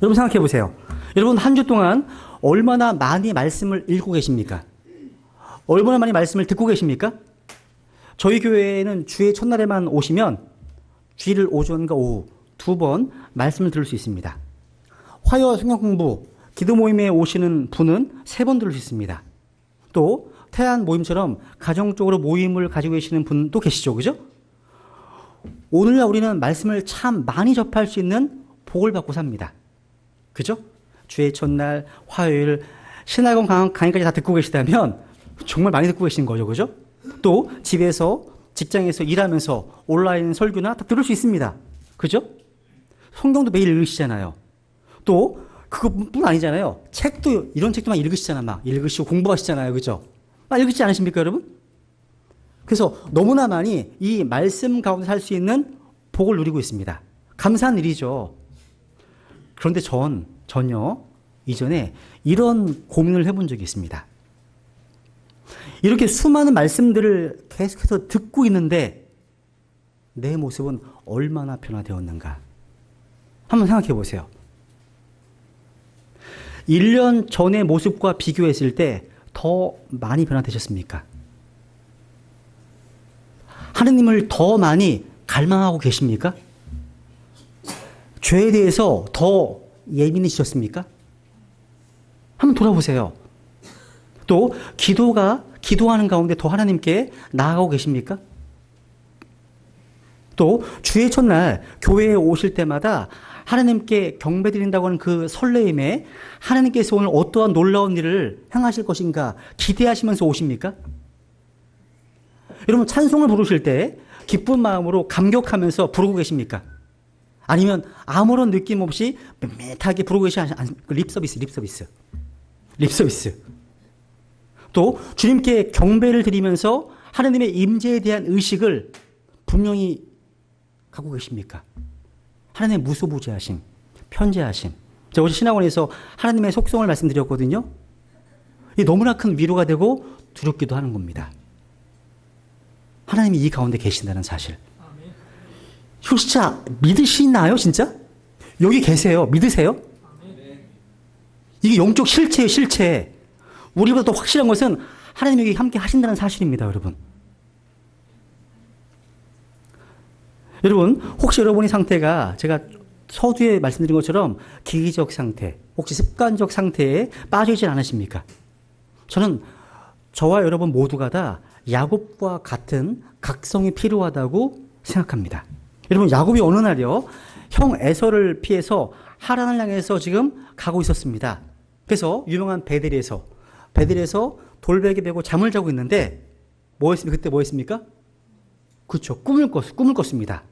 [SPEAKER 1] 여러분 생각해 보세요. 여러분 한 주 동안 얼마나 많이 말씀을 읽고 계십니까? 얼마나 많이 말씀을 듣고 계십니까? 저희 교회에는 주의 첫날에만 오시면 주일 오전과 오후 2번 말씀을 들을 수 있습니다. 화요 성경 공부, 기도 모임에 오시는 분은 3번 들을 수 있습니다. 또 태안 모임처럼 가정적으로 모임을 가지고 계시는 분도 계시죠. 그죠? 오늘날 우리는 말씀을 참 많이 접할 수 있는 복을 받고 삽니다. 그죠? 주의 첫날, 화요일, 신학원 강의까지 다 듣고 계시다면 정말 많이 듣고 계신 거죠. 그죠? 또 집에서, 직장에서 일하면서 온라인 설교나 다 들을 수 있습니다. 그죠? 성경도 매일 읽으시잖아요. 또 그것뿐 아니잖아요. 책도, 이런 책도 막 읽으시잖아요. 막 읽으시고 공부하시잖아요. 그죠? 막 읽으시지 않으십니까, 여러분? 그래서 너무나 많이 이 말씀 가운데 살 수 있는 복을 누리고 있습니다. 감사한 일이죠. 그런데 전혀 이전에 이런 고민을 해본 적이 있습니다. 이렇게 수많은 말씀들을 계속해서 듣고 있는데 내 모습은 얼마나 변화되었는가? 한번 생각해 보세요. 1년 전의 모습과 비교했을 때 더 많이 변화되셨습니까? 하느님을 더 많이 갈망하고 계십니까? 죄에 대해서 더 예민해지셨습니까? 한번 돌아보세요. 또 기도하는 가운데 더 하나님께 나아가고 계십니까? 또 주의 첫날 교회에 오실 때마다 하나님께 경배드린다고 하는 그 설레임에 하나님께서 오늘 어떠한 놀라운 일을 행하실 것인가 기대하시면서 오십니까? 여러분 찬송을 부르실 때 기쁜 마음으로 감격하면서 부르고 계십니까? 아니면 아무런 느낌 없이 밋밋하게 부르고 계시지 않습니까? 립서비스. 또 주님께 경배를 드리면서 하나님의 임재에 대한 의식을 분명히 갖고 계십니까? 하나님의 무소부재하심, 편재하심. 제가 어제 신학원에서 하나님의 속성을 말씀드렸거든요. 이 너무나 큰 위로가 되고 두렵기도 하는 겁니다. 하나님이 이 가운데 계신다는 사실. 이거 진짜 믿으시나요, 진짜? 여기 계세요. 믿으세요? 이게 영적 실체예요, 실체. 우리보다 더 확실한 것은 하나님이 여기 함께 하신다는 사실입니다, 여러분. 여러분, 혹시 여러분의 상태가 제가 서두에 말씀드린 것처럼 기기적 상태, 혹시 습관적 상태에 빠지지 않으십니까? 저는 저와 여러분 모두가 다 야곱과 같은 각성이 필요하다고 생각합니다. 여러분, 야곱이 어느 날이요, 형 에서를 피해서 하란을 향해서 지금 가고 있었습니다. 그래서 유명한 베델에서 돌베개 베고 잠을 자고 있는데 그때 뭐 했습니까? 그렇죠. 꿈을 꿨습니다.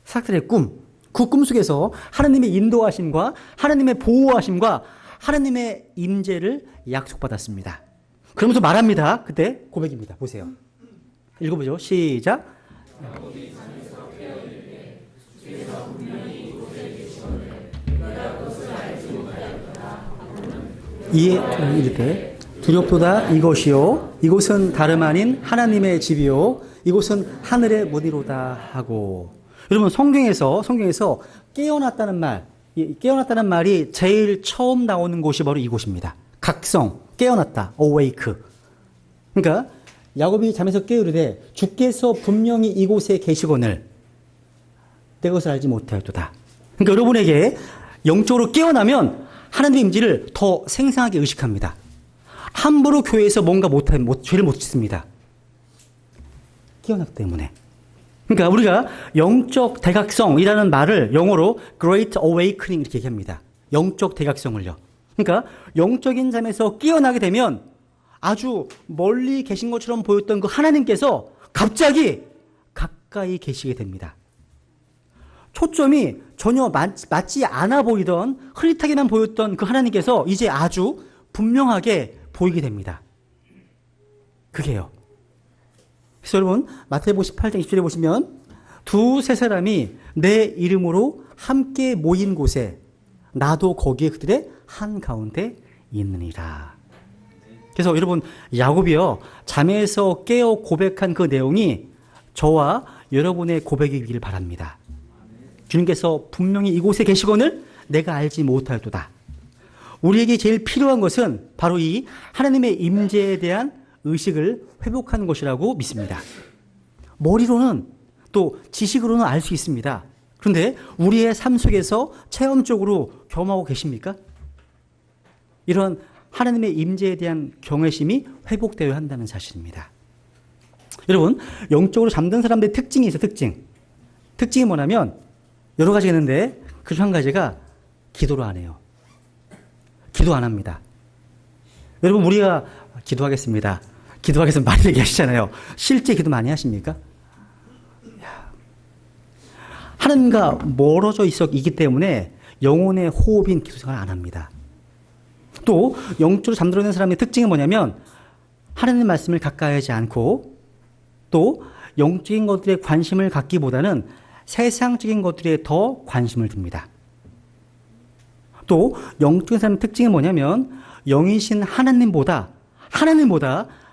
[SPEAKER 1] 사람들의 꿈. 그 꿈 속에서 하나님의 인도하심과 하나님의 보호하심과 하나님의 임재를 약속받았습니다. 그러면서 말합니다. 그때 고백입니다. 보세요. 읽어보죠. 시작. 이에 이르되 두렵도다 이것이요 이곳은 다름 아닌 하나님의 집이요 이곳은 하늘의 문이로다 하고. 여러분 성경에서 깨어났다는 말, 이 깨어났다는 말이 제일 처음 나오는 곳이 바로 이곳입니다. 각성, 깨어났다, awake. 그러니까 야곱이 잠에서 깨우르되 주께서 분명히 이곳에 계시거늘 내 것을 알지 못하였도다. 그러니까 여러분에게 영적으로 깨어나면 하나님의 임재를 더 생생하게 의식합니다. 함부로 교회에서 뭔가 죄를 못 짓습니다. 깨어났기 때문에. 그러니까 우리가 영적 대각성이라는 말을 영어로 Great Awakening 이렇게 얘기합니다. 영적 대각성을요. 그러니까 영적인 잠에서 깨어나게 되면 아주 멀리 계신 것처럼 보였던 그 하나님께서 갑자기 가까이 계시게 됩니다. 초점이 전혀 맞지 않아 보이던 흐릿하게만 보였던 그 하나님께서 이제 아주 분명하게 보이게 됩니다. 그게요. 그래서 여러분 마태복음 18장 20절에 보시면 두세 사람이 내 이름으로 함께 모인 곳에 나도 거기에 그들의 한가운데 있느니라. 그래서 여러분 야곱이요 잠에서 깨어 고백한 그 내용이 저와 여러분의 고백이길 바랍니다. 주님께서 분명히 이곳에 계시거늘 내가 알지 못하였도다. 우리에게 제일 필요한 것은 바로 이 하나님의 임재에 대한 의식을 회복하는 것이라고 믿습니다. 머리로는 또 지식으로는 알 수 있습니다. 그런데 우리의 삶 속에서 체험적으로 경험하고 계십니까? 이런 하나님의 임재에 대한 경외심이 회복되어야 한다는 사실입니다. 여러분 영적으로 잠든 사람들의 특징이 있어요. 특징이 뭐냐면 여러 가지가 있는데 그중 한 가지가 기도를 안 해요. 기도 안 합니다. 여러분 우리가 기도하겠습니다. 많이 얘기하시잖아요. 실제 기도 많이 하십니까? 하나님과 멀어져 있기 때문에 영혼의 호흡인 기도 생활을 안 합니다. 또 영적으로 잠들어 있는 사람의 특징이 뭐냐면 하나님 말씀을 가까이 하지 않고 또 영적인 것들에 관심을 갖기보다는 세상적인 것들에 더 관심을 둡니다. 또 영적인 사람의 특징이 뭐냐면 영이신 하나님보다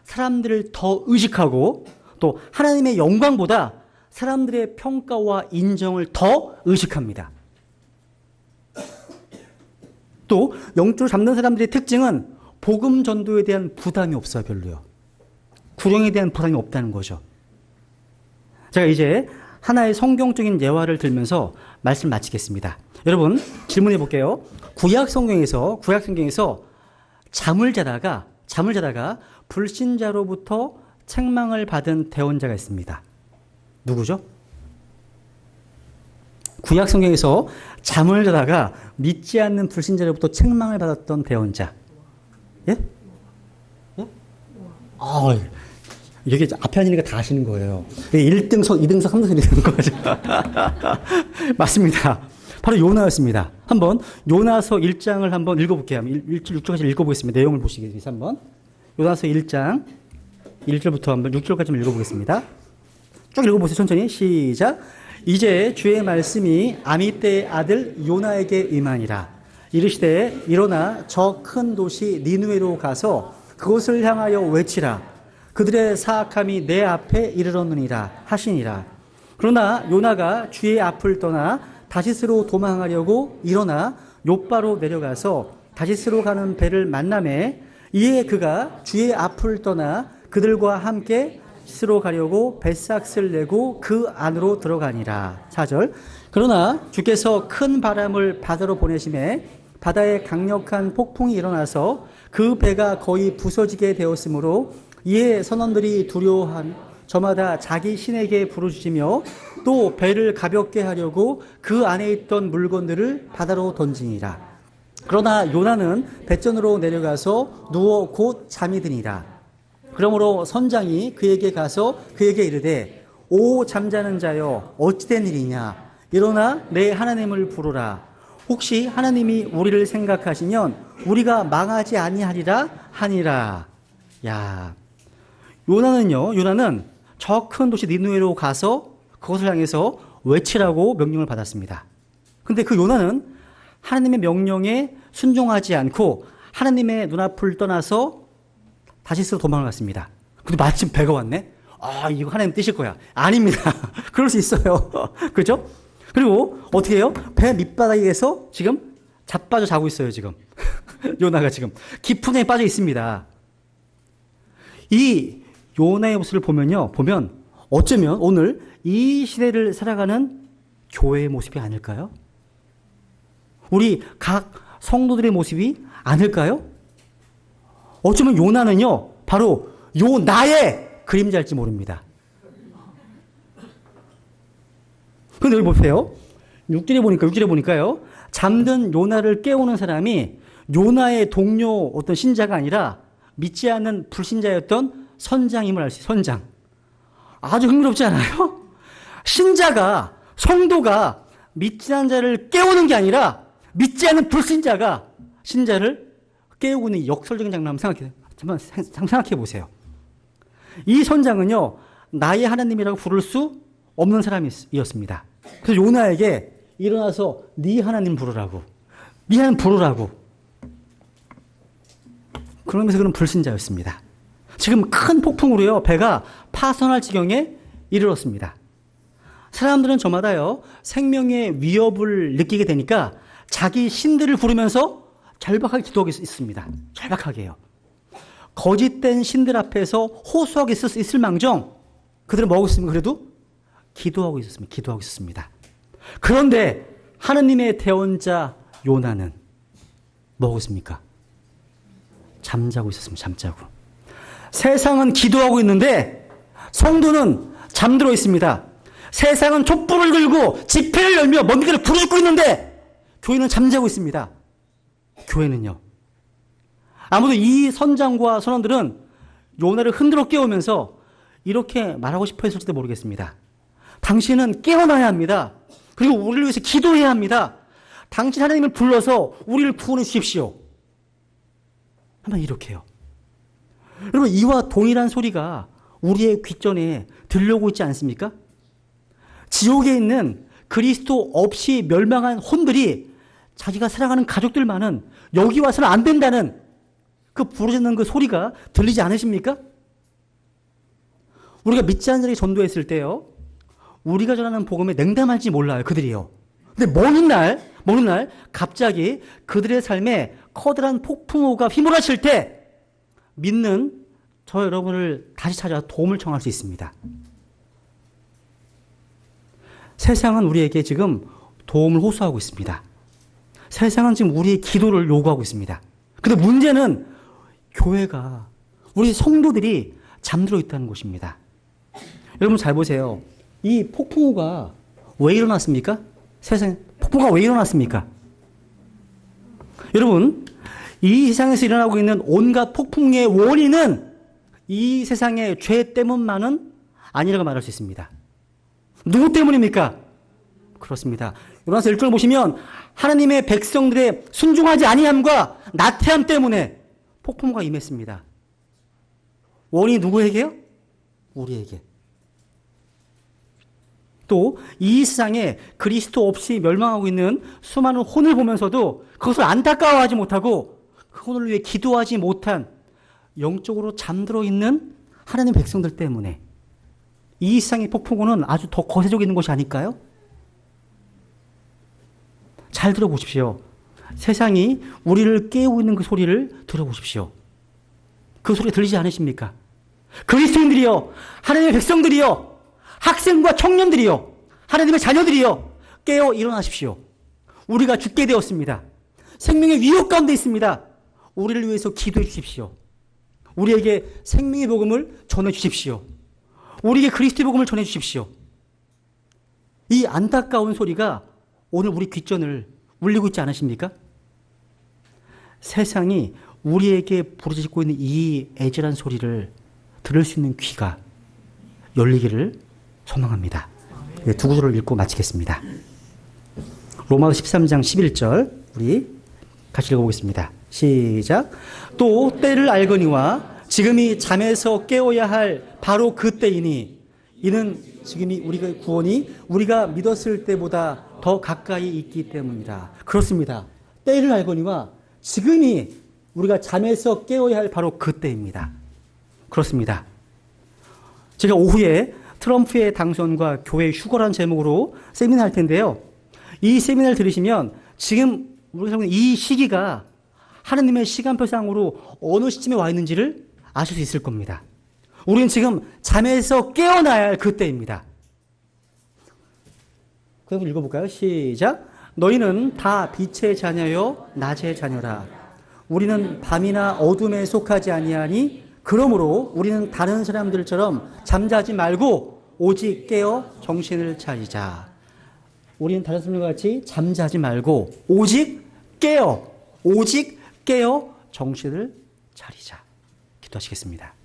[SPEAKER 1] 사람들을 더 의식하고 또 하나님의 영광보다 사람들의 평가와 인정을 더 의식합니다. 또 영적으로 잠든 사람들의 특징은 복음 전도에 대한 부담이 없어요. 별로요. 구령에 대한 부담이 없다는 거죠. 제가 이제 하나의 성경적인 예화를 들면서 말씀 마치겠습니다. 여러분 질문해 볼게요. 구약 성경에서 잠을 자다가 불신자로부터 책망을 받은 대언자가 있습니다. 누구죠? 구약 성경에서 잠을 자다가 믿지 않는 불신자로부터 책망을 받았던 대언자. 예? 여기 앞에 앉으니까 다 아시는 거예요. 1등석, 2등석, 3등석이 되는 거죠. 맞습니다. 바로 요나였습니다. 한번 요나서 1장을 한번 읽어볼게요. 1절, 6절까지 읽어보겠습니다. 내용을 보시기 위해서 한번. 요나서 1장 1절부터 한번 6절까지 읽어보겠습니다. 쭉 읽어보세요. 천천히. 시작. 이제 주의 말씀이 아미떼의 아들 요나에게 임하니라. 이르시되 일어나 저 큰 도시 니느웨로 가서 그곳을 향하여 외치라. 그들의 사악함이 내 앞에 이르렀느니라 하시니라. 그러나 요나가 주의 앞을 떠나 다시스로 도망하려고 일어나 욥바로 내려가서 다시스로 가는 배를 만나매 이에 그가 주의 앞을 떠나 그들과 함께 다시스로 가려고 뱃삭을 내고 그 안으로 들어가니라. 4절. 그러나 주께서 큰 바람을 바다로 보내심에 바다에 강력한 폭풍이 일어나서 그 배가 거의 부서지게 되었으므로 이에 선원들이 두려워한 저마다 자기 신에게 부르짖으며 또 배를 가볍게 하려고 그 안에 있던 물건들을 바다로 던지니라. 그러나 요나는 배전으로 내려가서 누워 곧 잠이 드니라. 그러므로 선장이 그에게 가서 그에게 이르되 오 잠자는 자여 어찌된 일이냐 일어나 내 하나님을 부르라. 혹시 하나님이 우리를 생각하시면 우리가 망하지 아니하리라 하니라. 야, 요나는 저 큰 도시 니느웨로 가서 그것을 향해서 외치라고 명령을 받았습니다. 근데 그 요나는 하나님의 명령에 순종하지 않고 하나님의 눈앞을 떠나서 다시스로 도망을 갔습니다. 근데 마침 배가 왔네? 아, 이거 하나님 뜻일 거야. 아닙니다. 그럴 수 있어요. 그죠? 그리고 어떻게 해요? 배 밑바닥에서 지금 자빠져 자고 있어요, 지금. 요나가 지금. 깊은 데 빠져 있습니다. 이 요나의 모습을 보면 어쩌면 오늘 이 시대를 살아가는 교회의 모습이 아닐까요? 우리 각 성도들의 모습이 아닐까요? 어쩌면 요나는요, 바로 요나의 그림자일지 모릅니다. 근데 여기 보세요. 6절에 보니까요, 잠든 요나를 깨우는 사람이 요나의 동료 어떤 신자가 아니라 믿지 않는 불신자였던 선장임을 알 수 있어요. 선장. 아주 흥미롭지 않아요? 신자가, 성도가 믿지 않는 자를 깨우는 게 아니라 믿지 않는 불신자가 신자를 깨우고 있는 역설적인 장면 한번 생각해 보세요. 이 선장은요, 나의 하나님이라고 부를 수 없는 사람이었습니다. 그래서 요나에게 일어나서 네 하나님 부르라고. 네 하나님 부르라고. 그러면서 그는 불신자였습니다. 지금 큰 폭풍으로요, 배가 파손할 지경에 이르렀습니다. 사람들은 저마다요, 생명의 위협을 느끼게 되니까 자기 신들을 부르면서 절박하게 기도하고 있습니다. 절박하게요. 거짓된 신들 앞에서 호소하게 있을 망정, 그들은 뭐하고 있습니까? 그래도 기도하고 있었습니다. 그런데 하느님의 대언자 요나는 뭐하고 있습니까? 잠자고 있었습니다. 잠자고. 세상은 기도하고 있는데 성도는 잠들어 있습니다. 세상은 촛불을 들고 집회를 열며 먼 길을 부르짖고 있는데 교회는 잠자고 있습니다. 교회는요. 아무도 이 선장과 선원들은 요나를 흔들어 깨우면서 이렇게 말하고 싶어 했을지도 모르겠습니다. 당신은 깨어나야 합니다. 그리고 우리를 위해서 기도해야 합니다. 당신 하나님을 불러서 우리를 구원해 주십시오. 아마 이렇게요. 여러분, 이와 동일한 소리가 우리의 귓전에 들려오고 있지 않습니까? 지옥에 있는 그리스도 없이 멸망한 혼들이 자기가 사랑하는 가족들만은 여기 와서는 안 된다는 그 부르짖는 그 소리가 들리지 않으십니까? 우리가 믿지 않는 자에게 전도했을 때요, 우리가 전하는 복음에 냉담할지 몰라요, 그들이요. 근데 먼 날 갑자기 그들의 삶에 커다란 폭풍우가 휘몰아칠 때 믿는 저 여러분을 다시 찾아 도움을 청할 수 있습니다. 세상은 우리에게 지금 도움을 호소하고 있습니다. 세상은 지금 우리의 기도를 요구하고 있습니다. 근데 문제는 교회가, 우리 성도들이 잠들어 있다는 것입니다. 여러분 잘 보세요. 이 폭풍우가 왜 일어났습니까? 폭풍우가 왜 일어났습니까? 여러분, 이 세상에서 일어나고 있는 온갖 폭풍의 원인은 이 세상의 죄 때문만은 아니라고 말할 수 있습니다. 누구 때문입니까? 그렇습니다. 요나서 1절 보시면 하나님의 백성들의 순종하지 아니함과 나태함 때문에 폭풍우가 임했습니다. 원인이 누구에게요? 우리에게. 또 이 세상에 그리스도 없이 멸망하고 있는 수많은 혼을 보면서도 그것을 안타까워하지 못하고 그 혼을 위해 기도하지 못한 영적으로 잠들어 있는 하나님 백성들 때문에 이 세상의 폭풍우는 아주 더 거세지고 있는 것이 아닐까요? 잘 들어보십시오. 세상이 우리를 깨우고 있는 그 소리를 들어보십시오. 그 소리 들리지 않으십니까? 그리스도인들이요, 하나님의 백성들이요, 학생과 청년들이요, 하나님의 자녀들이요, 깨어 일어나십시오. 우리가 죽게 되었습니다. 생명의 위협 가운데 있습니다. 우리를 위해서 기도해 주십시오. 우리에게 생명의 복음을 전해 주십시오. 우리에게 그리스도의 복음을 전해 주십시오. 이 안타까운 소리가 오늘 우리 귓전을 울리고 있지 않으십니까? 세상이 우리에게 부르짖고 있는 이 애절한 소리를 들을 수 있는 귀가 열리기를 소망합니다. 두 구절을 읽고 마치겠습니다. 로마서 13장 11절 우리 같이 읽어보겠습니다. 시작. 또 때를 알거니와 지금이 잠에서 깨어야 할 바로 그때이니 이는 지금이 우리가 구원이 우리가 믿었을 때보다 더 가까이 있기 때문이다. 그렇습니다. 때를 알거니와 지금이 우리가 잠에서 깨어야 할 바로 그때입니다. 그렇습니다. 제가 오후에 트럼프의 당선과 교회 휴거란 제목으로 세미나 할 텐데요. 이 세미나를 들으시면 지금 우리가 살고 있는 이 시기가 하느님의 시간표상으로 어느 시점에 와 있는지를 아실 수 있을 겁니다. 우리는 지금 잠에서 깨어나야 할 그때입니다. 그럼 읽어볼까요? 시작. 너희는 다 빛의 자녀요 낮의 자녀라. 우리는 밤이나 어둠에 속하지 아니하니 그러므로 우리는 다른 사람들처럼 잠자지 말고 오직 깨어 정신을 차리자. 우리는 다른 사람들과 같이 잠자지 말고 오직 깨어 정신을 차리자. 기도하시겠습니다.